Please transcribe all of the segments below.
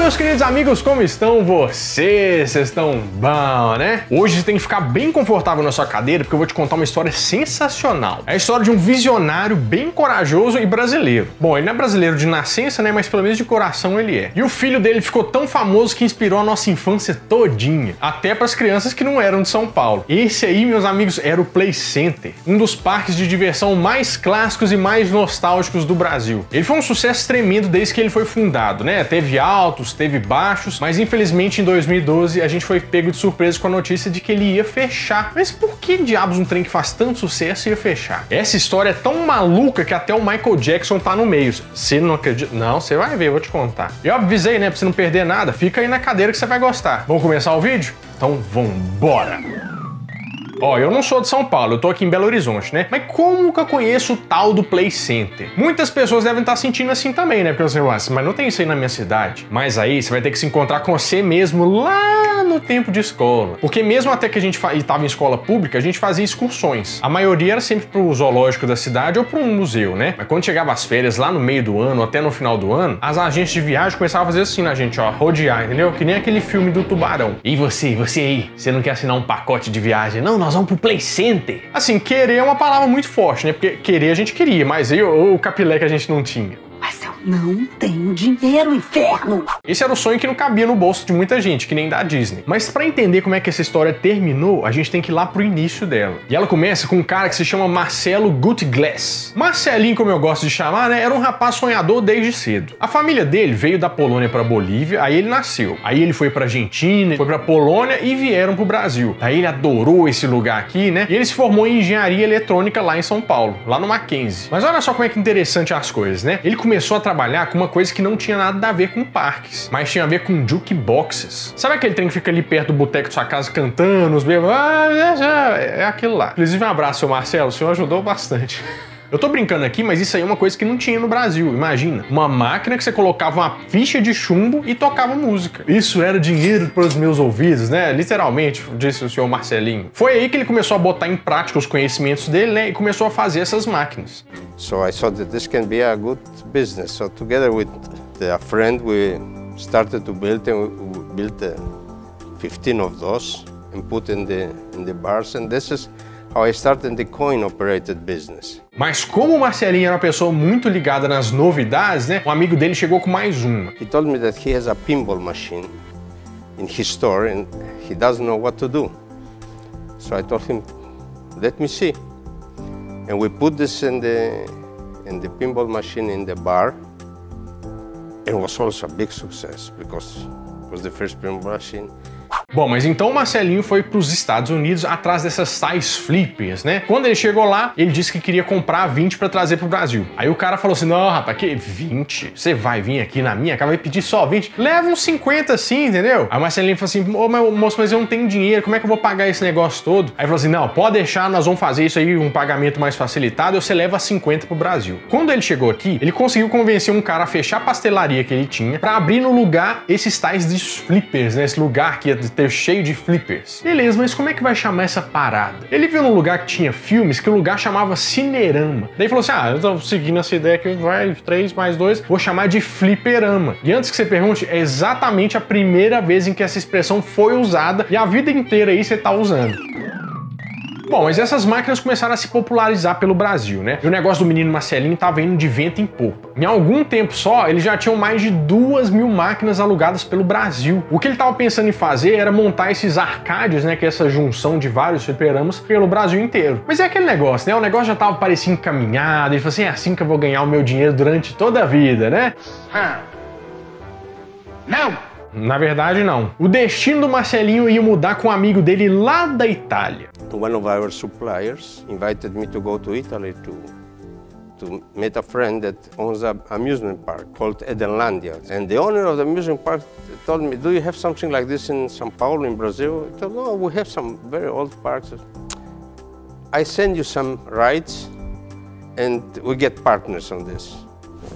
meus queridos amigos, como estão vocês? Vocês estão bom, né? Hoje você tem que ficar bem confortável na sua cadeira porque eu vou te contar uma história sensacional. É a história de um visionário bem corajoso e brasileiro. Bom, ele não é brasileiro de nascença, né? Mas pelo menos de coração ele é. E o filho dele ficou tão famoso que inspirou a nossa infância todinha, até para as crianças que não eram de São Paulo. Esse aí, meus amigos, era o Play Center, um dos parques de diversão mais clássicos e mais nostálgicos do Brasil. Ele foi um sucesso tremendo desde que ele foi fundado, né? Teve altos, teve baixos, mas infelizmente em 2012 a gente foi pego de surpresa com a notícia de que ele ia fechar. Mas por que diabos um trem que faz tanto sucesso ia fechar? Essa história é tão maluca que até o Michael Jackson tá no meio. Você não acredita? Não, você vai ver, eu vou te contar. Eu avisei, né, pra você não perder nada. Fica aí na cadeira que você vai gostar. Vamos começar o vídeo? Então vambora! Ó, eu não sou de São Paulo, eu tô aqui em Belo Horizonte, né? Mas como que eu conheço o tal do Play Center? Muitas pessoas devem estar sentindo assim também, né? Porque você fala assim, mas não tem isso aí na minha cidade. Mas aí você vai ter que se encontrar com você mesmo lá no tempo de escola. Porque mesmo até que a gente estava em escola pública, a gente fazia excursões. A maioria era sempre pro zoológico da cidade ou para um museu, né? Mas quando chegava as férias lá no meio do ano, até no final do ano, as agências de viagem começavam a fazer assim na gente, ó, rodear, entendeu? Que nem aquele filme do tubarão. E você aí, você não quer assinar um pacote de viagem? Não, nós vamos pro Play Center. Assim, querer é uma palavra muito forte, né? Porque querer a gente queria, mas o capilé que a gente não tinha. Mas eu não tenho dinheiro, inferno! Esse era o sonho que não cabia no bolso de muita gente, que nem da Disney. Mas pra entender como é que essa história terminou, a gente tem que ir lá pro início dela. E ela começa com um cara que se chama Marcelo Gutglass. Marcelinho, como eu gosto de chamar, né, era um rapaz sonhador desde cedo. A família dele veio da Polônia pra Bolívia, aí ele nasceu. Aí ele foi pra Argentina, foi pra Polônia e vieram pro Brasil. Aí ele adorou esse lugar aqui, né, e ele se formou em engenharia eletrônica lá em São Paulo, lá no Mackenzie. Mas olha só como é que interessante as coisas, né? Ele começou a trabalhar com uma coisa que não tinha nada a ver com parques, mas tinha a ver com jukeboxes. Sabe aquele trem que fica ali perto do boteco de sua casa cantando, os bebês? É aquilo lá. Inclusive, um abraço, seu Marcelo, o senhor ajudou bastante. Eu tô brincando aqui, mas isso aí é uma coisa que não tinha no Brasil. Imagina, uma máquina que você colocava uma ficha de chumbo e tocava música. Isso era dinheiro para os meus ouvidos, né? Literalmente, disse o senhor Marcelinho. Foi aí que ele começou a botar em prática os conhecimentos dele, né? E começou a fazer essas máquinas. So I thought that this can be a good business. So together with a friend, we started to build, and we built 15 of those and put in the bars. And this is how I started the coin-operated business. Mas como o Marcelinho era uma pessoa muito ligada nas novidades, né? Um amigo dele chegou com mais uma. He told me that he has a pinball machine in his store and he doesn't know what to do. So I told him, let me see. And we put this in the pinball machine in the bar. It was also a big success because it was the first pinball machine. Bom, mas então o Marcelinho foi para os Estados Unidos atrás dessas tais flippers, né? Quando ele chegou lá, ele disse que queria comprar 20 para trazer pro Brasil. Aí o cara falou assim, não, rapaz, que 20? Você vai vir aqui na minha casa, vai pedir só 20? Leva uns 50 assim, entendeu? Aí o Marcelinho falou assim, ô, moço, mas eu não tenho dinheiro, como é que eu vou pagar esse negócio todo? Aí falou assim, não, pode deixar, nós vamos fazer isso aí, um pagamento mais facilitado, você leva 50 pro Brasil. Quando ele chegou aqui, ele conseguiu convencer um cara a fechar a pastelaria que ele tinha para abrir no lugar esses tais de flippers, né? Esse lugar que ia ter cheio de flippers. Beleza, mas como é que vai chamar essa parada? Ele viu num lugar que tinha filmes que o lugar chamava Cinerama. Daí falou assim, eu tô seguindo essa ideia que vai 3 mais 2, vou chamar de fliperama. E antes que você pergunte, é exatamente a primeira vez em que essa expressão foi usada e a vida inteira aí você tá usando. Bom, mas essas máquinas começaram a se popularizar pelo Brasil, né? E o negócio do menino Marcelinho tava indo de vento em popa. Em algum tempo só, eles já tinham mais de 2.000 máquinas alugadas pelo Brasil. O que ele tava pensando em fazer era montar esses arcades, né? Que é essa junção de vários fliperamas pelo Brasil inteiro. Mas é aquele negócio, né? O negócio já tava parecendo encaminhado. Ele falou assim, é assim que eu vou ganhar o meu dinheiro durante toda a vida, né? Não! Na verdade, não. O destino do Marcelinho ia mudar com um amigo dele lá da Itália. One of our suppliers invited me to go to Italy to meet a friend that owns an amusement park called Edenlandia. And the owner of the amusement park told me, do you have something like this in São Paulo, in Brazil? I told, no, we have some very old parks. I send you some rides and we get partners on this.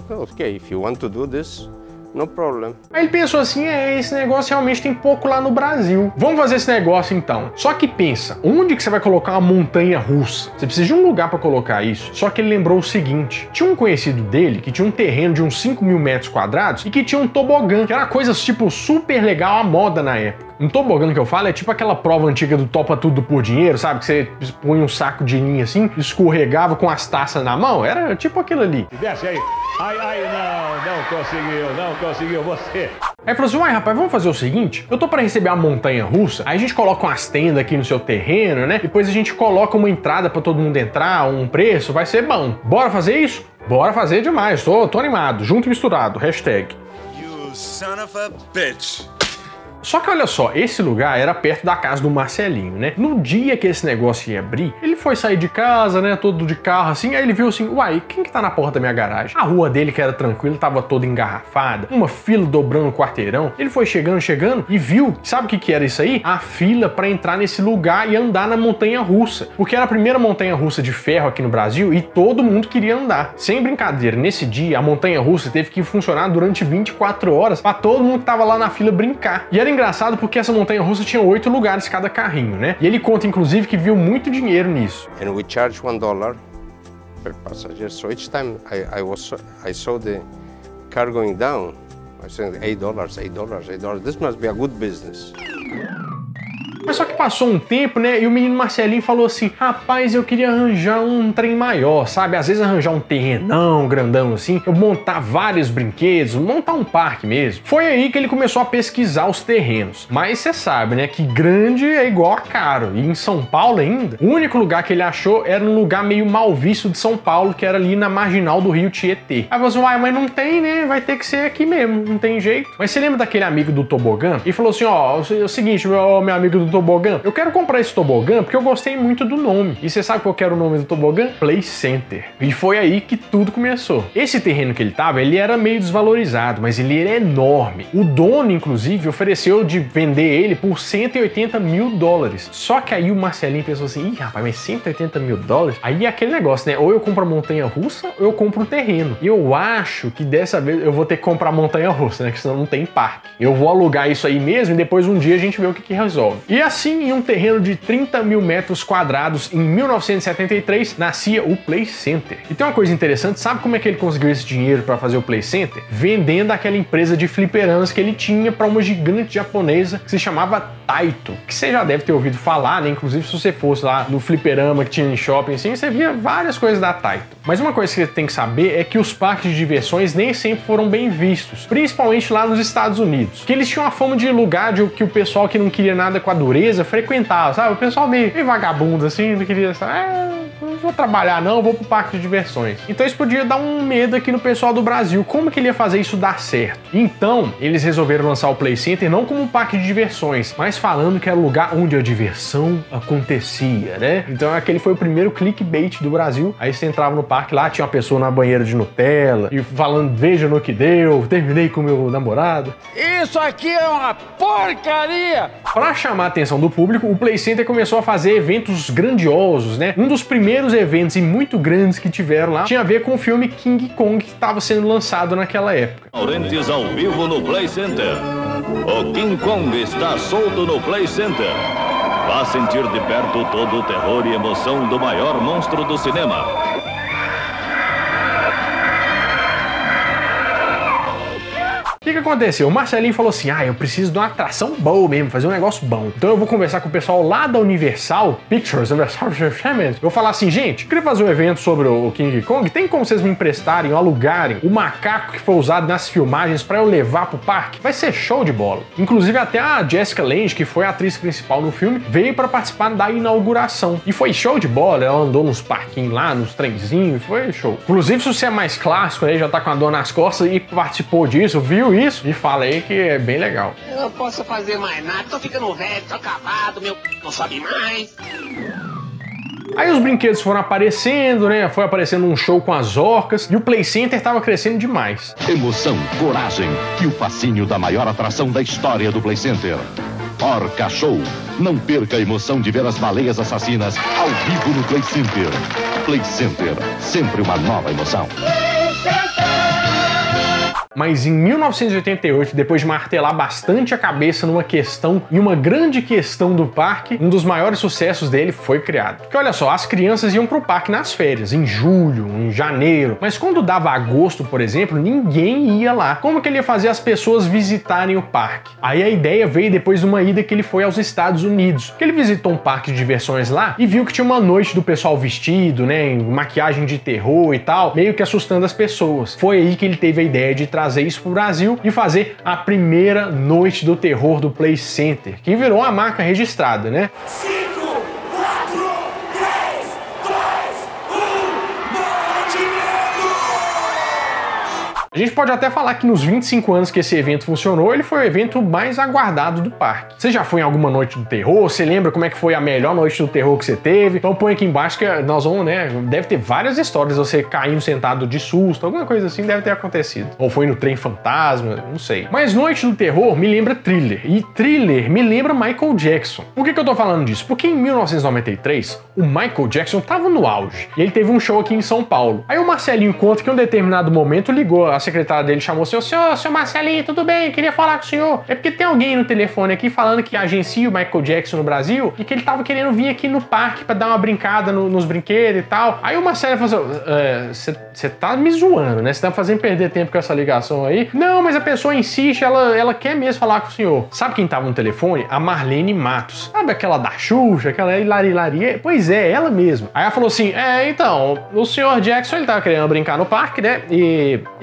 Okay, if you want to do this, No problem. Aí ele pensou assim, esse negócio realmente tem pouco lá no Brasil. Vamos fazer esse negócio então. Só que pensa, onde que você vai colocar uma montanha russa? Você precisa de um lugar para colocar isso. Só que ele lembrou o seguinte, tinha um conhecido dele que tinha um terreno de uns 5.000 metros quadrados e que tinha um tobogã, que era coisa tipo super legal, à moda na época. Um tobogã que eu falo é tipo aquela prova antiga do topa tudo por dinheiro, sabe? Que você põe um saco de linha assim, escorregava com as taças na mão. Era tipo aquilo ali. Desce aí. Ai, não conseguiu você. Aí falou assim, uai rapaz, vamos fazer o seguinte, eu tô pra receber a montanha russa, aí a gente coloca umas tendas aqui no seu terreno, né? Depois a gente coloca uma entrada pra todo mundo entrar, um preço, vai ser bom. Bora fazer isso? Bora fazer demais, tô animado, junto e misturado, hashtag. You son of a bitch. Só que olha só, esse lugar era perto da casa do Marcelinho, né? No dia que esse negócio ia abrir, ele foi sair de casa, né? Todo de carro assim, aí ele viu assim, uai, quem que tá na porta da minha garagem? A rua dele, que era tranquila, tava toda engarrafada, uma fila dobrando o quarteirão. Ele foi chegando e viu, sabe o que era isso aí? A fila pra entrar nesse lugar e andar na montanha russa. Porque era a primeira montanha russa de ferro aqui no Brasil e todo mundo queria andar. Sem brincadeira, nesse dia a montanha russa teve que funcionar durante 24 horas pra todo mundo que tava lá na fila brincar. E era engraçado porque essa montanha-russa tinha 8 lugares cada carrinho, né? E ele conta, inclusive, que viu muito dinheiro nisso. And we charge $1 per passenger. So each time I saw the car going down, I was saying $8. This must be a good business. Mas só que passou um tempo, né, e o menino Marcelinho falou assim, rapaz, eu queria arranjar um trem maior, sabe? Às vezes arranjar um terrenão grandão assim, eu montar vários brinquedos, montar um parque mesmo. Foi aí que ele começou a pesquisar os terrenos. Mas você sabe, né, que grande é igual a caro. E em São Paulo ainda, o único lugar que ele achou era um lugar meio mal visto de São Paulo, que era ali na marginal do Rio Tietê. Aí você, uai, mas não tem, né? Vai ter que ser aqui mesmo, não tem jeito. Mas você lembra daquele amigo do tobogã? Ele falou assim, ó, é o seguinte, meu amigo do tobogã, eu quero comprar esse tobogã porque eu gostei muito do nome. E você sabe qual que era o nome do tobogã? Play Center. E foi aí que tudo começou. Esse terreno que ele tava, ele era meio desvalorizado, mas ele era enorme. O dono, inclusive, ofereceu de vender ele por $180 mil. Só que aí o Marcelinho pensou assim, ih, rapaz, mas $180 mil? Aí é aquele negócio, né? Ou eu compro a montanha-russa ou eu compro o terreno. E eu acho que dessa vez eu vou ter que comprar a montanha-russa, né? Que senão não tem parque. Eu vou alugar isso aí mesmo e depois um dia a gente vê o que resolve. E assim, em um terreno de 30 mil metros quadrados, em 1973, nascia o Play Center. E tem uma coisa interessante, sabe como é que ele conseguiu esse dinheiro para fazer o Play Center? Vendendo aquela empresa de fliperamas que ele tinha para uma gigante japonesa que se chamava Taito, que você já deve ter ouvido falar, né? Inclusive, se você fosse lá no fliperama que tinha em shopping, assim, você via várias coisas da Taito. Mas uma coisa que você tem que saber é que os parques de diversões nem sempre foram bem vistos, principalmente lá nos Estados Unidos, que eles tinham a fama de lugar de que o pessoal que não queria nada com a dureza frequentava, sabe? O pessoal meio vagabundo, assim, não queria, não vou trabalhar não, vou pro parque de diversões. Então isso podia dar um medo aqui no pessoal do Brasil, como que ele ia fazer isso dar certo? Então, eles resolveram lançar o Play Center não como um parque de diversões, mas falando que era o lugar onde a diversão acontecia, né? Então aquele foi o primeiro clickbait do Brasil. Aí você entrava no parque lá, tinha uma pessoa na banheira de Nutella e falando, veja no que deu, terminei com meu namorado. Isso aqui é uma porcaria! Para chamar a atenção do público, o Play Center começou a fazer eventos grandiosos, né? Um dos primeiros eventos e muito grandes que tiveram lá tinha a ver com o filme King Kong, que estava sendo lançado naquela época. Laurentes ao vivo no Play Center. O King Kong está solto no Play Center. Vá sentir de perto todo o terror e emoção do maior monstro do cinema. O que aconteceu? O Marcelinho falou assim, eu preciso de uma atração boa mesmo, fazer um negócio bom. Então eu vou conversar com o pessoal lá da Universal Pictures, Universal Entertainment. Eu vou falar assim, gente, eu queria fazer um evento sobre o King Kong, tem como vocês me emprestarem ou alugarem o macaco que foi usado nas filmagens para eu levar pro parque? Vai ser show de bola. Inclusive até a Jessica Lange, que foi a atriz principal no filme, veio para participar da inauguração. E foi show de bola, ela andou nos parquinhos lá, nos trenzinhos, foi show. Inclusive se você é mais clássico aí, já tá com a dor nas costas e participou disso, viu isso? E falei que é bem legal. Eu não posso fazer mais nada, tô ficando velho, tô acabado, meu não sobe mais. Aí os brinquedos foram aparecendo, né? Foi aparecendo um show com as orcas e o Play Center tava crescendo demais. Emoção, coragem e o fascínio da maior atração da história do Play Center. Orca Show. Não perca a emoção de ver as baleias assassinas ao vivo no Play Center. Play Center, sempre uma nova emoção. Mas em 1988, depois de martelar bastante a cabeça numa questão, e uma grande questão do parque, um dos maiores sucessos dele foi criado. Porque olha só, as crianças iam pro parque nas férias, em julho, em janeiro, mas quando dava agosto, por exemplo, ninguém ia lá. Como que ele ia fazer as pessoas visitarem o parque? Aí a ideia veio depois de uma ida que ele foi aos Estados Unidos, que ele visitou um parque de diversões lá e viu que tinha uma noite do pessoal vestido, né, em maquiagem de terror e tal, meio que assustando as pessoas. Foi aí que ele teve a ideia de trazer isso pro Brasil e fazer a primeira noite do terror do Play Center, que virou uma marca registrada, né? 5, 4, 3, 2, 1, morte de medo! A gente pode até falar que nos 25 anos que esse evento funcionou, ele foi o evento mais aguardado do parque. Você já foi em alguma noite do terror? Você lembra como é que foi a melhor noite do terror que você teve? Então põe aqui embaixo que nós vamos, né? Deve ter várias histórias, você caindo sentado de susto, alguma coisa assim deve ter acontecido. Ou foi no trem fantasma, não sei. Mas noite do terror me lembra Thriller. E Thriller me lembra Michael Jackson. Por que eu tô falando disso? Porque em 1993, o Michael Jackson tava no auge. E ele teve um show aqui em São Paulo. Aí o Marcelinho conta que em um determinado momento ligou, a secretária dele chamou o senhor Marcelinho, tudo bem? Queria falar com o senhor. É porque tem alguém no telefone aqui falando que agencia o Michael Jackson no Brasil e que ele tava querendo vir aqui no parque pra dar uma brincada nos brinquedos e tal. Aí o Marcelinho falou assim, você tá me zoando, né? Você tá fazendo perder tempo com essa ligação aí? Não, mas a pessoa insiste, ela quer mesmo falar com o senhor. Sabe quem tava no telefone? A Marlene Matos. Sabe aquela da Xuxa, aquela hilarilaria? Pois é, ela mesma. Aí ela falou assim, então, o senhor Jackson, ele tava querendo brincar no parque, né?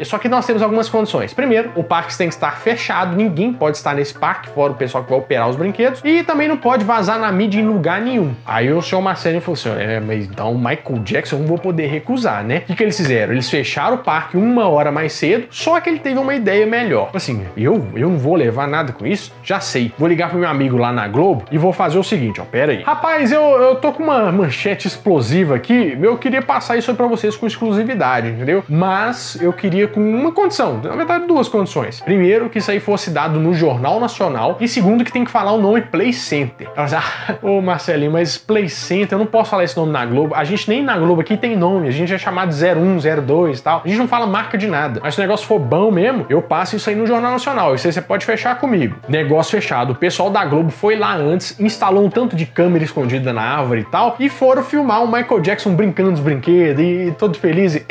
Só que nós temos algumas condições. Primeiro, o parque tem que estar fechado, ninguém pode estar nesse parque, fora o pessoal que vai operar os brinquedos, e também não pode vazar na mídia em lugar nenhum. Aí o senhor Marcelinho falou assim, mas então o Michael Jackson eu não vou poder recusar, né? O que eles fizeram? Eles fecharam o parque 1 hora mais cedo, só que ele teve uma ideia melhor. Assim, eu não vou levar nada com isso? Já sei. Vou ligar pro meu amigo lá na Globo e vou fazer o seguinte, ó, pera aí. Rapaz, eu tô com uma manchete explosiva aqui, eu queria passar isso aí pra vocês com exclusividade, entendeu? Mas eu queria com uma condição, na verdade 2 condições. Primeiro, que isso aí fosse dado no Jornal Nacional, e segundo, que tem que falar o nome Play Center. Ela disse, ô Marcelinho, mas Play Center, eu não posso falar esse nome na Globo, a gente nem na Globo aqui tem nome, a gente é chamado 01, 02 e tal, a gente não fala marca de nada, mas se o negócio for bom mesmo, eu passo isso aí no Jornal Nacional, isso aí você pode fechar comigo. Negócio fechado, o pessoal da Globo foi lá antes, instalou um tanto de câmera escondida na árvore e tal, e foram filmar o Michael Jackson brincando nos brinquedos, e todo feliz, e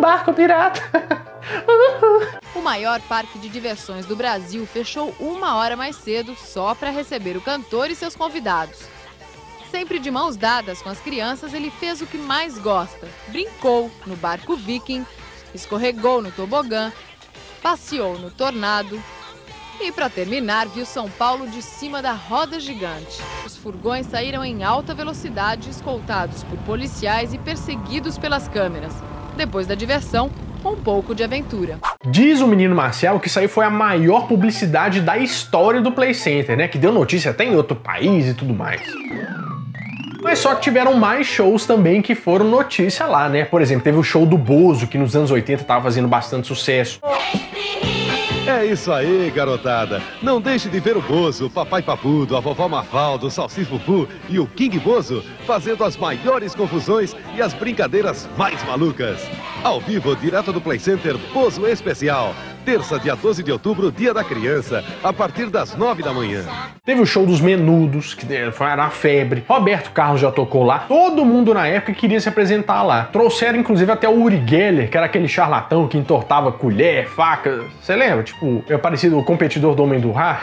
barco pirata. O maior parque de diversões do Brasil fechou 1 hora mais cedo só para receber o cantor e seus convidados. Sempre de mãos dadas com as crianças, ele fez o que mais gosta. Brincou no barco Viking, escorregou no tobogã, passeou no Tornado e, para terminar, viu São Paulo de cima da roda gigante. Os furgões saíram em alta velocidade, escoltados por policiais e perseguidos pelas câmeras. Depois da diversão, um pouco de aventura. Diz o menino Marcelo que isso aí foi a maior publicidade da história do Play Center, né? Que deu notícia até em outro país e tudo mais. Mas só que tiveram mais shows também que foram notícia lá, né? Por exemplo, teve o show do Bozo, que nos anos 80 tava fazendo bastante sucesso. É isso aí, garotada. Não deixe de ver o Bozo, o Papai Papudo, a Vovó Mafalda, o Salsi Fufu e o King Bozo fazendo as maiores confusões e as brincadeiras mais malucas. Ao vivo, direto do Play Center, Bozo Especial. Terça, dia 12 de outubro, Dia da Criança, a partir das 9 da manhã. Teve o show dos Menudos, que era uma febre. Roberto Carlos já tocou lá. Todo mundo na época queria se apresentar lá. Trouxeram, inclusive, até o Uri Geller, que era aquele charlatão que entortava colher, faca. Você lembra? Tipo, é parecido o competidor do Homem do Rá.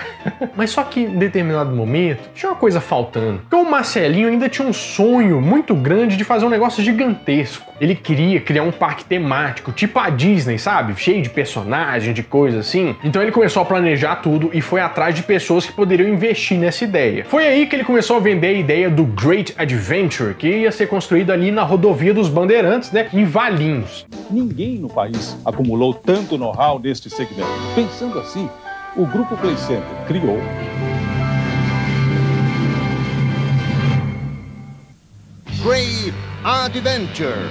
Mas só que, em determinado momento, tinha uma coisa faltando. Porque o Marcelinho ainda tinha um sonho muito grande de fazer um negócio gigantesco. Ele queria criar um parque temático, tipo a Disney, sabe? Cheio de personagens, de coisa assim. Então ele começou a planejar tudo e foi atrás de pessoas que poderiam investir nessa ideia. Foi aí que ele começou a vender a ideia do Great Adventure, que ia ser construído ali na rodovia dos Bandeirantes, né, em Valinhos. Ninguém no país acumulou tanto know-how neste segmento. Pensando assim, o Grupo Play Center criou Great Adventure.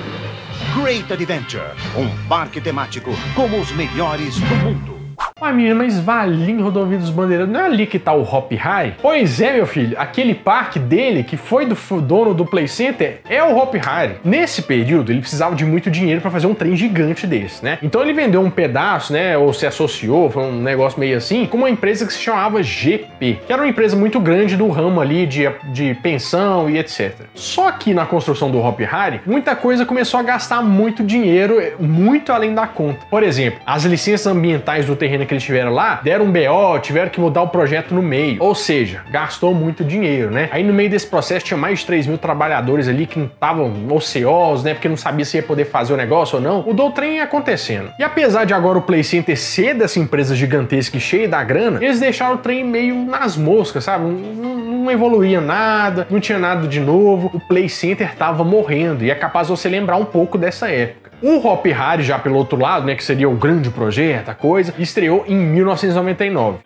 Great Adventure, um parque temático como os melhores do mundo. Ué, menina, mas Valinho, Rodovia dos Bandeirantes, não é ali que tá o Hop Hari? Pois é, meu filho, aquele parque dele, que foi do dono do Play Center, é o Hop Hari. Nesse período, ele precisava de muito dinheiro para fazer um trem gigante desse, né? Então ele vendeu um pedaço, né, ou se associou, foi um negócio meio assim, com uma empresa que se chamava GP, que era uma empresa muito grande do ramo ali de pensão e etc. Só que na construção do Hop Hari, muita coisa começou a gastar muito dinheiro, muito além da conta. Por exemplo, as licenças ambientais do terreno que eles tiveram lá, deram um BO, tiveram que mudar o projeto no meio. Ou seja, gastou muito dinheiro, né? Aí no meio desse processo tinha mais de 3 mil trabalhadores ali que não estavam ociosos, né? Porque não sabia se ia poder fazer o negócio ou não. Mudou o trem acontecendo. E apesar de agora o Play Center ser dessa empresa gigantesca e cheia da grana, eles deixaram o trem meio nas moscas, sabe? Não evoluía nada, não tinha nada de novo. O Play Center tava morrendo e é capaz de você lembrar um pouco dessa época. O Hop Hari, já pelo outro lado, né, que seria o grande projeto, a coisa, estreou em 1999.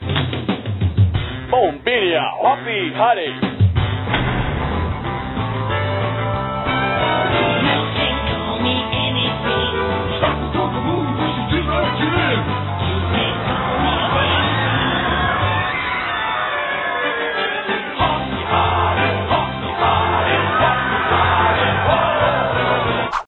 Bombinha Hop Hari. Todo mundo se divertir!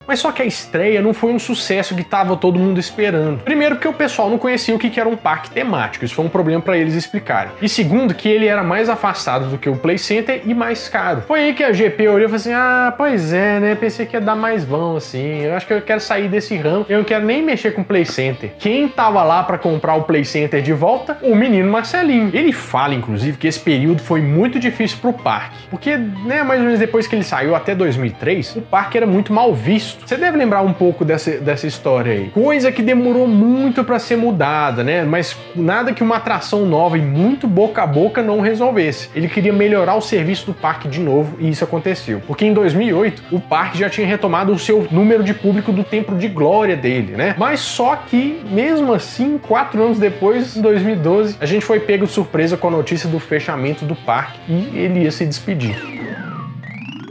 Mas só que a estreia não foi um sucesso que tava todo mundo esperando. Primeiro porque o pessoal não conhecia o que era um parque temático, isso foi um problema para eles explicarem. E segundo que ele era mais afastado do que o Play Center e mais caro. Foi aí que a GP olhou e falou assim, ah, pois é, né, pensei que ia dar mais vão assim, eu acho que eu quero sair desse ramo, eu não quero nem mexer com o Play Center. Quem tava lá para comprar o Play Center de volta? O menino Marcelinho. Ele fala, inclusive, que esse período foi muito difícil pro parque, porque, né, mais ou menos depois que ele saiu até 2003, o parque era muito mal visto. Você deve lembrar um pouco dessa história aí. Coisa que demorou muito para ser mudada, né? Mas nada que uma atração nova e muito boca a boca não resolvesse. Ele queria melhorar o serviço do parque de novo e isso aconteceu. Porque em 2008, o parque já tinha retomado o seu número de público do tempo de glória dele, né? Mas só que, mesmo assim, 4 anos depois, em 2012, a gente foi pego de surpresa com a notícia do fechamento do parque e ele ia se despedir.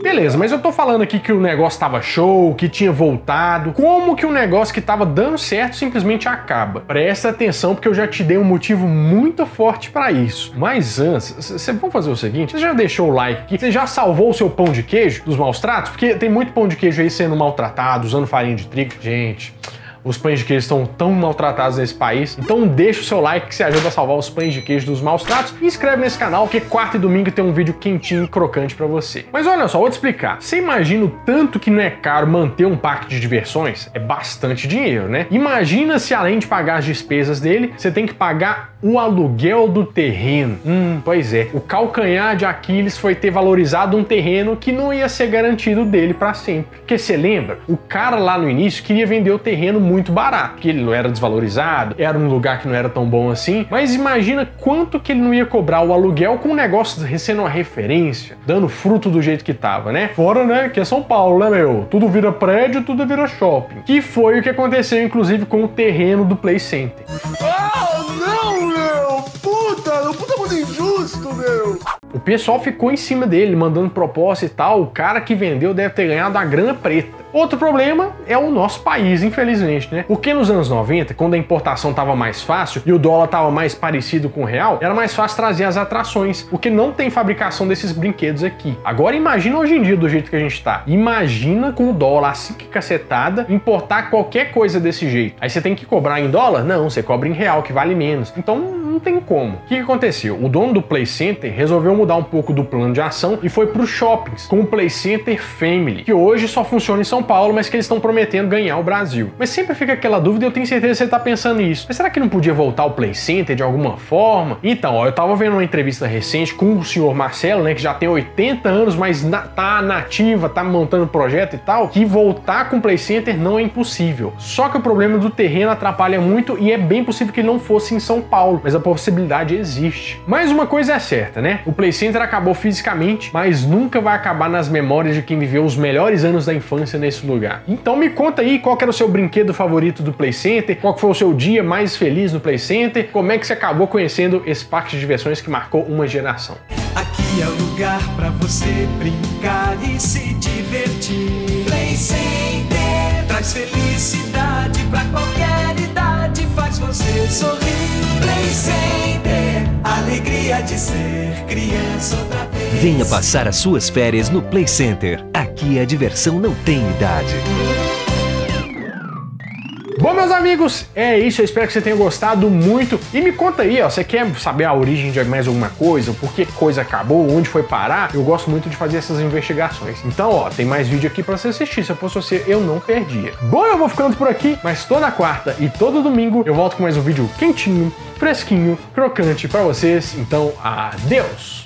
Beleza, mas eu tô falando aqui que o negócio tava show, que tinha voltado. Como que um negócio que tava dando certo simplesmente acaba? Presta atenção porque eu já te dei um motivo muito forte pra isso. Mas antes, vamos fazer o seguinte, você já deixou o like aqui? Você já salvou o seu pão de queijo dos maus tratos? Porque tem muito pão de queijo aí sendo maltratado, usando farinha de trigo. Gente... Os pães de queijo estão tão maltratados nesse país, então deixa o seu like que se ajuda a salvar os pães de queijo dos maus tratos e inscreve nesse canal, porque quarta e domingo tem um vídeo quentinho e crocante pra você. Mas olha só, vou te explicar. Você imagina o tanto que não é caro manter um parque de diversões? É bastante dinheiro, né? Imagina se além de pagar as despesas dele, você tem que pagar o aluguel do terreno. Pois é. O calcanhar de Aquiles foi ter valorizado um terreno que não ia ser garantido dele pra sempre. Porque você lembra? O cara lá no início queria vender o terreno muito barato, porque ele não era desvalorizado, era um lugar que não era tão bom assim, mas imagina quanto que ele não ia cobrar o aluguel com o negócio sendo uma referência, dando fruto do jeito que tava, né? Fora, né, que é São Paulo, né, meu? Tudo vira prédio, tudo vira shopping. Que foi o que aconteceu, inclusive, com o terreno do Play Center. Ah, não, meu! Puta muito injusto, meu! O pessoal ficou em cima dele, mandando proposta e tal, o cara que vendeu deve ter ganhado a grana preta. Outro problema é o nosso país, infelizmente, né? Porque nos anos 90, quando a importação estava mais fácil e o dólar estava mais parecido com o real, era mais fácil trazer as atrações, porque não tem fabricação desses brinquedos aqui. Agora imagina hoje em dia do jeito que a gente tá. Imagina com o dólar assim que cacetada, importar qualquer coisa desse jeito. Aí você tem que cobrar em dólar? Não, você cobra em real, que vale menos. Então não tem como. O que aconteceu? O dono do Play Center resolveu mudar um pouco do plano de ação e foi para os shoppings, com o Play Center Family, que hoje só funciona em São Paulo, mas que eles estão prometendo ganhar o Brasil. Mas sempre fica aquela dúvida e eu tenho certeza que você tá pensando nisso. Mas será que não podia voltar o Play Center de alguma forma? Então, ó, eu tava vendo uma entrevista recente com o senhor Marcelo, né, que já tem 80 anos, mas tá nativa, tá montando projeto e tal, que voltar com o Play Center não é impossível. Só que o problema do terreno atrapalha muito e é bem possível que ele não fosse em São Paulo, mas a possibilidade existe. Mas uma coisa é certa, né? O Play Center acabou fisicamente, mas nunca vai acabar nas memórias de quem viveu os melhores anos da infância nesse lugar. Então me conta aí qual que era o seu brinquedo favorito do Play Center, qual que foi o seu dia mais feliz no Play Center, como é que você acabou conhecendo esse parque de diversões que marcou uma geração. Aqui é o lugar pra você brincar e se divertir. Play Center traz felicidade pra qualquer idade, faz faz você sorrir. Play Center, alegria de ser criança outra vez. Venha passar as suas férias no Play Center. Aqui a diversão não tem idade. Bom, meus amigos, é isso. Eu espero que você tenha gostado muito. E me conta aí, ó, você quer saber a origem de mais alguma coisa? Por que coisa acabou? Onde foi parar? Eu gosto muito de fazer essas investigações. Então, ó, tem mais vídeo aqui pra você assistir. Se eu fosse você, eu não perdia. Bom, eu vou ficando por aqui, mas toda quarta e todo domingo eu volto com mais um vídeo quentinho, fresquinho, crocante pra vocês. Então, adeus!